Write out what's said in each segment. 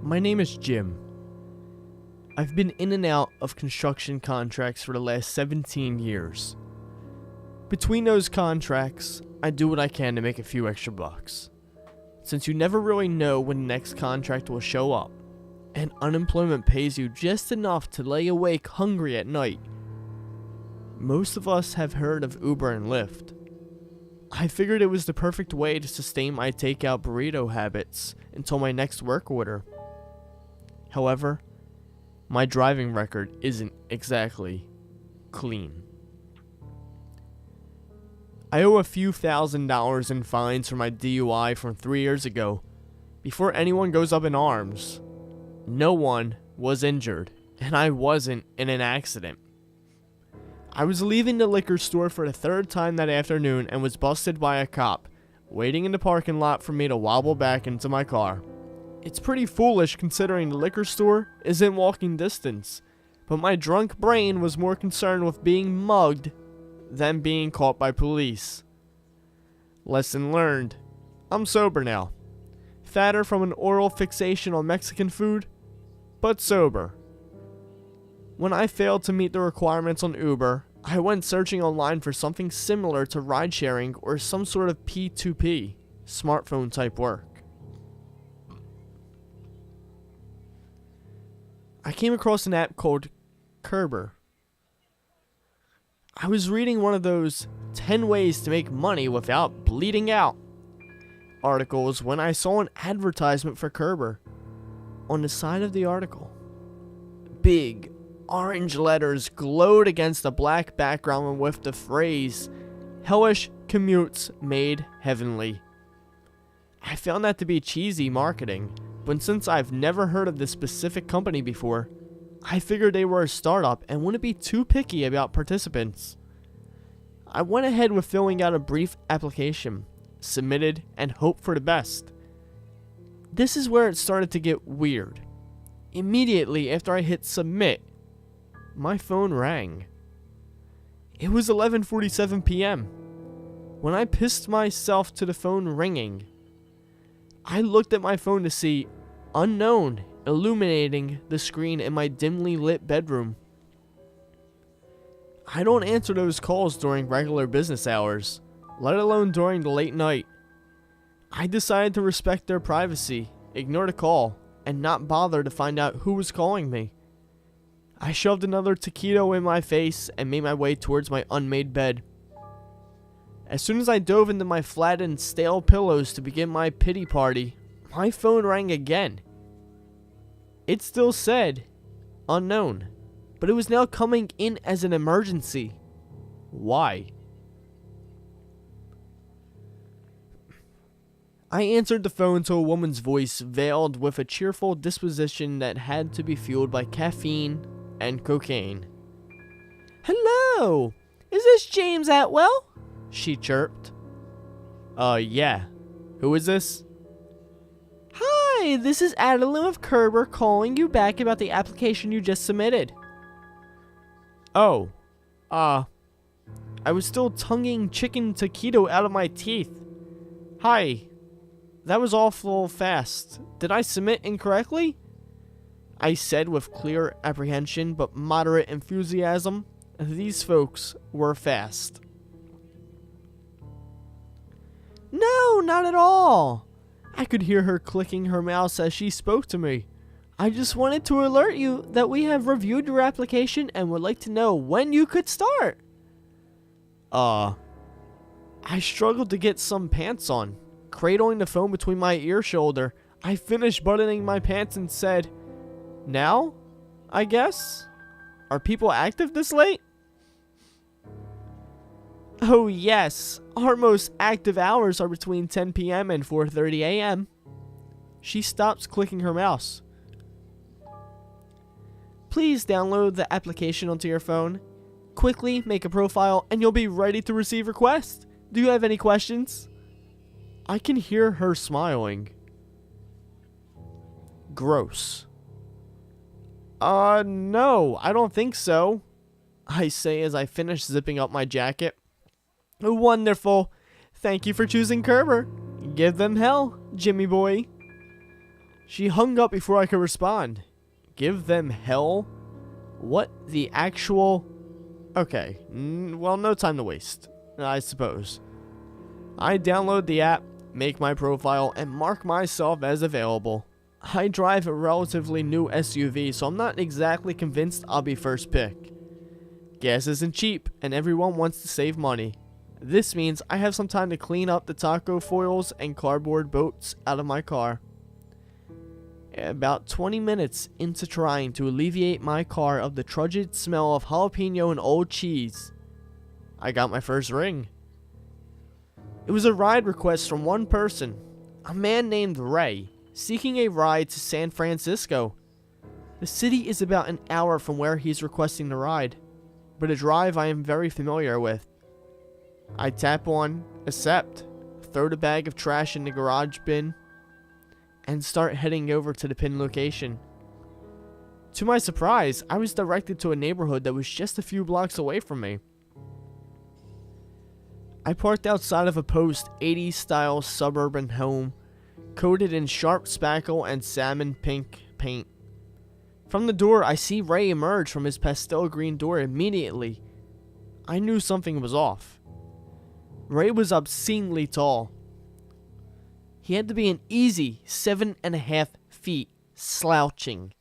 My name is Jim. I've been in and out of construction contracts for the last 17 years. Between those contracts, I do what I can to make a few extra bucks. Since you never really know when the next contract will show up, and unemployment pays you just enough to lay awake hungry at night, most of us have heard of Uber and Lyft. I figured it was the perfect way to sustain my takeout burrito habits until my next work order. However, my driving record isn't exactly clean. I owe a few $1,000s in fines for my DUI from 3 years ago. Before anyone goes up in arms, no one was injured, and I wasn't in an accident. I was leaving the liquor store for the third time that afternoon and was busted by a cop, waiting in the parking lot for me to wobble back into my car. It's pretty foolish considering the liquor store isn't walking distance, but my drunk brain was more concerned with being mugged than being caught by police. Lesson learned. I'm sober now. Fatter from an oral fixation on Mexican food, but sober. When I failed to meet the requirements on Uber, I went searching online for something similar to ride sharing or some sort of P2P, smartphone type work. I came across an app called Cerber. I was reading one of those 10 ways to make money without bleeding out articles when I saw an advertisement for Cerber. On the side of the article, big orange letters glowed against a black background with the phrase, "Hellish commutes made heavenly." I found that to be cheesy marketing, but since I've never heard of this specific company before, I figured they were a startup and wouldn't be too picky about participants. I went ahead with filling out a brief application, submitted, and hoped for the best. This is where it started to get weird. Immediately after I hit submit, my phone rang. It was 11:47 p.m. When I pissed myself to the phone ringing, I looked at my phone to see unknown illuminating the screen in my dimly lit bedroom. I don't answer those calls during regular business hours, let alone during the late night. I decided to respect their privacy, ignore the call, and not bother to find out who was calling me. I shoved another taquito in my face and made my way towards my unmade bed. As soon as I dove into my flattened, stale pillows to begin my pity party, my phone rang again. It still said, unknown, but it was now coming in as an emergency. Why? I answered the phone to a woman's voice veiled with a cheerful disposition that had to be fueled by caffeine and cocaine. "Hello, is this James Atwell?" she chirped. Yeah. Who is this?" "Hi, this is Adeline of Cerber calling you back about the application you just submitted." "Oh, I was still tonguing chicken taquito out of my teeth. Hi, that was awful fast. Did I submit incorrectly?" I said with clear apprehension but moderate enthusiasm. These folks were fast. "No, not at all." I could hear her clicking her mouse as she spoke to me. "I just wanted to alert you that we have reviewed your application and would like to know when you could start." I struggled to get some pants on. Cradling the phone between my ear shoulder, I finished buttoning my pants and said, "Now, I guess? Are people active this late?" "Oh yes, our most active hours are between 10 p.m. and 4:30 a.m. She stops clicking her mouse. "Please download the application onto your phone. Quickly make a profile and you'll be ready to receive requests. Do you have any questions?" I can hear her smiling. Gross. No, I don't think so," I say as I finish zipping up my jacket. "Wonderful. Thank you for choosing Cerber. Give them hell, Jimmy boy." She hung up before I could respond. Give them hell? What the actual... Okay, well, no time to waste, I suppose. I download the app, make my profile, and mark myself as available. I drive a relatively new SUV, so I'm not exactly convinced I'll be first pick. Gas isn't cheap, and everyone wants to save money. This means I have some time to clean up the taco foils and cardboard boats out of my car. About 20 minutes into trying to alleviate my car of the turgid smell of jalapeno and old cheese, I got my first ring. It was a ride request from one person, a man named Ray, seeking a ride to San Francisco. The city is about an hour from where he's requesting the ride, but a drive I am very familiar with. I tap on accept, throw the bag of trash in the garage bin, and start heading over to the pin location. To my surprise, I was directed to a neighborhood that was just a few blocks away from me. I parked outside of a post 80s style suburban home, coated in sharp spackle and salmon pink paint. From the door, I see Ray emerge from his pastel green door immediately. I knew something was off. Ray was obscenely tall. He had to be an easy 7.5 feet, slouching.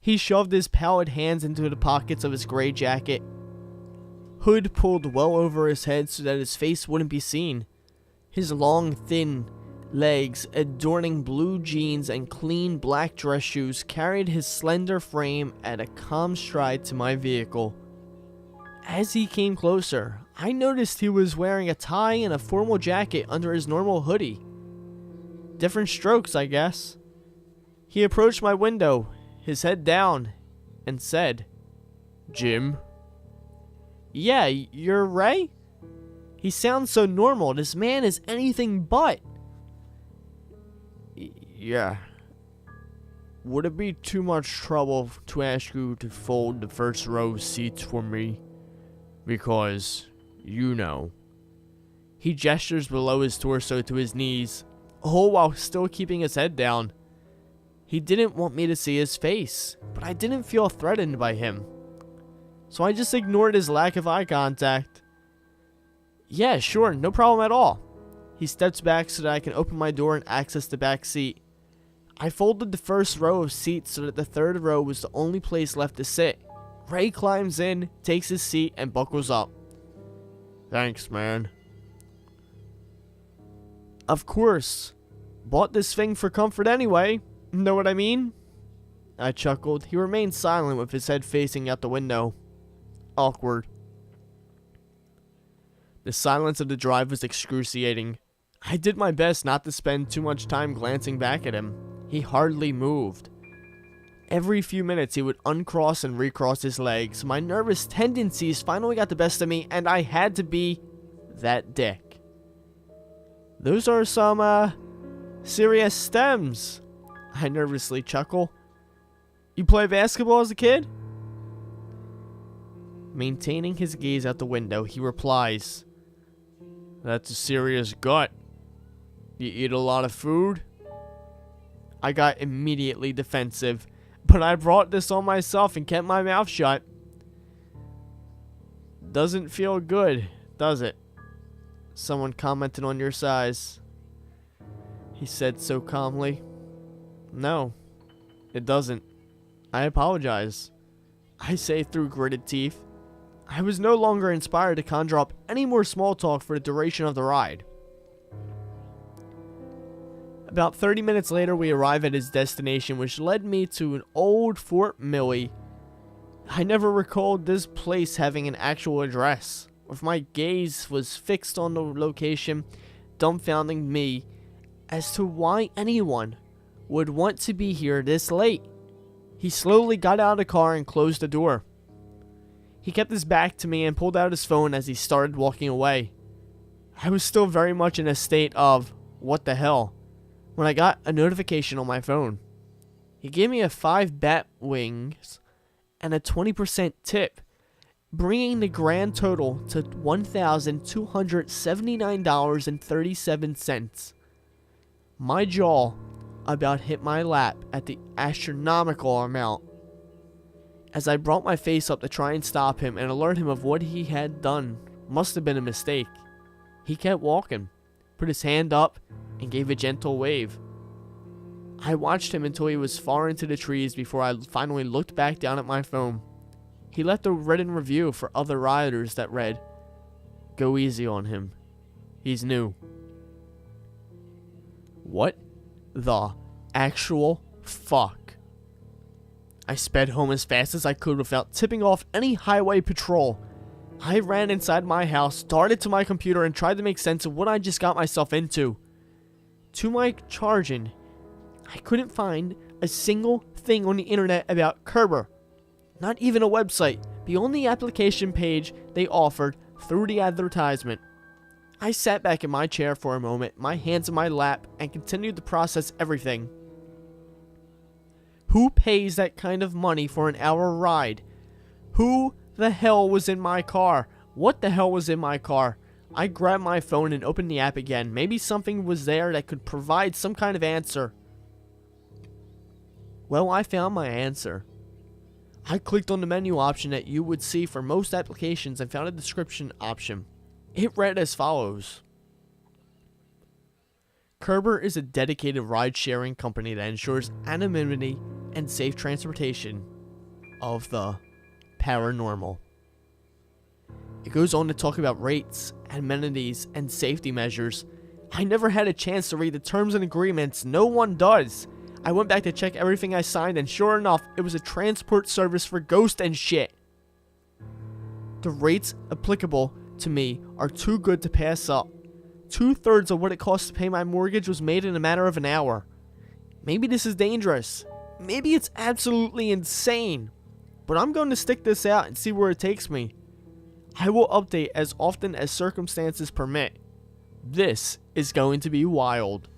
He shoved his pallid hands into the pockets of his gray jacket, hood pulled well over his head so that his face wouldn't be seen. His long, thin legs, adorning blue jeans and clean black dress shoes, carried his slender frame at a calm stride to my vehicle. As he came closer, I noticed he was wearing a tie and a formal jacket under his normal hoodie. Different strokes, I guess. He approached my window, his head down, and said, "Jim?" "Yeah, you're Ray?" He sounds so normal. This man is anything but. "Yeah. Would it be too much trouble to ask you to fold the first row seats for me? Because, you know." He gestures below his torso to his knees, all while still keeping his head down. He didn't want me to see his face, but I didn't feel threatened by him, so I just ignored his lack of eye contact. "Yeah, sure, no problem at all." He steps back so that I can open my door and access the back seat. I folded the first row of seats so that the third row was the only place left to sit. Ray climbs in, takes his seat, and buckles up. "Thanks, man." "Of course. Bought this thing for comfort anyway. Know what I mean?" I chuckled. He remained silent with his head facing out the window. Awkward. The silence of the drive was excruciating. I did my best not to spend too much time glancing back at him. He hardly moved. Every few minutes he would uncross and recross his legs. My nervous tendencies finally got the best of me, and I had to be that dick. "Those are some, serious stems." I nervously chuckle. "You play basketball as a kid?" Maintaining his gaze out the window, he replies, "That's a serious gut. You eat a lot of food?" I got immediately defensive, but I brought this on myself and kept my mouth shut. "Doesn't feel good, does it? Someone commented on your size," he said so calmly. "No, it doesn't. I apologize," I say through gritted teeth. I was no longer inspired to conjure up any more small talk for the duration of the ride. About 30 minutes later, we arrive at his destination, which led me to an old Fort Millie. I never recalled this place having an actual address. With my gaze was fixed on the location, dumbfounding me as to why anyone would want to be here this late. He slowly got out of the car and closed the door. He kept his back to me and pulled out his phone as he started walking away. I was still very much in a state of, what the hell, when I got a notification on my phone. He gave me a 5 bat wings and a 20% tip, bringing the grand total to $1,279.37. My jaw about hit my lap at the astronomical amount. As I brought my face up to try and stop him and alert him of what he had done, must have been a mistake. He kept walking, put his hand up, and gave a gentle wave. I watched him until he was far into the trees before I finally looked back down at my phone. He left a written review for other riders that read, "Go easy on him. He's new." What the actual fuck? I sped home as fast as I could without tipping off any highway patrol. I ran inside my house, darted to my computer, and tried to make sense of what I just got myself into. To my chagrin, I couldn't find a single thing on the internet about Cerber. Not even a website, beyond the application page they offered through the advertisement. I sat back in my chair for a moment, my hands in my lap, and continued to process everything. Who pays that kind of money for an hour ride? Who the hell was in my car? What the hell was in my car? I grabbed my phone and opened the app again. Maybe something was there that could provide some kind of answer. Well, I found my answer. I clicked on the menu option that you would see for most applications and found a description option. It read as follows. Cerber is a dedicated ride-sharing company that ensures anonymity and safe transportation of the paranormal. It goes on to talk about rates, amenities, and safety measures. I never had a chance to read the terms and agreements. No one does. I went back to check everything I signed, and sure enough, it was a transport service for ghosts and shit. The rates applicable to me are too good to pass up. 2/3 of what it costs to pay my mortgage was made in a matter of an hour. Maybe this is dangerous. Maybe it's absolutely insane. But I'm going to stick this out and see where it takes me. I will update as often as circumstances permit. This is going to be wild.